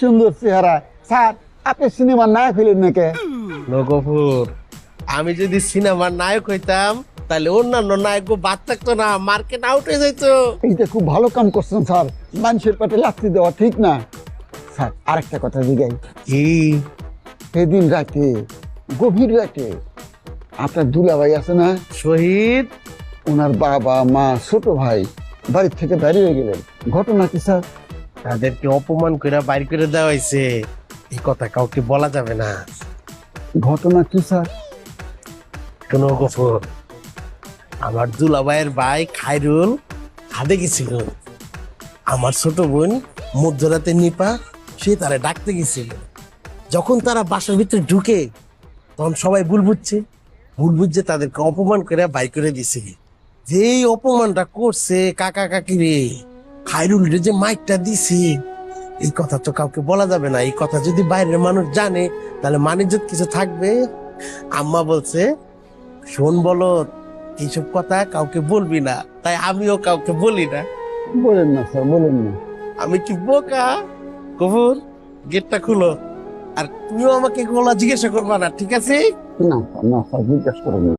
সুন্দর চেহারা। স্যার, আপনি সিনেমার নায়ক হইলেন নাকি? গফুর, আমি যদি সিনেমার নায়ক হইতাম তাহলে অন্যান্য নায়ক বাদ থাকতো না, মার্কেট আউট হয়ে যাইতো। এইটা খুব ভালো কাম করছেন স্যার, মানুষের পেটে লাথি দেওয়া ঠিক না। স্যার, আরেকটা কথা জিগাই। কি? সেদিন রাতে, গভীর রাতে, আপনার দুলাভাই আছে না, শহীদ? ওনার বাবা মা ছোট ভাই বাড়ির থেকে বেরিয়ে গেলেন, ঘটনা কি স্যার? তাদেরকে অপমান করে বাইর করে দেওয়া হয়েছে, এই কথা কাউকে বলা যাবে না। ঘটনা কি স্যার? শোনো গফুর, আমার দুলাভাইয়ের ভাই খায়রুল হাদে গেছিল, আমার ছোট বোন মধ্যরাতে নিপা সে তারা ডাকতে গেছিল। যখন তারা বাসার ভিতরে ঢুকে তখন সবাই ভুল বুঝছে তাদেরকে অপমান করে বাই করে দিছে। যেই অপমানটা করছে কাকা কাকি রে, খায়রুল রে যে মাইকটা দিছে, এই কথা তো কাউকে বলা যাবে না। এই কথা যদি বাইরের মানুষ জানে তাহলে মানিজ্যত কিছু থাকবে। আম্মা বলছে, শোন বলো, এইসব কথা কাউকে বলবি না, তাই আমিও কাউকে বলি না। বলেন না স্যার, বলেন না। আমি কি বোকা? কবুর, গেটটা খুলো, আর তুমিও আমাকে গোলা জিজ্ঞাসা করবা না, ঠিক আছে? না স্যার, না স্যার, জিজ্ঞাসা করেন না।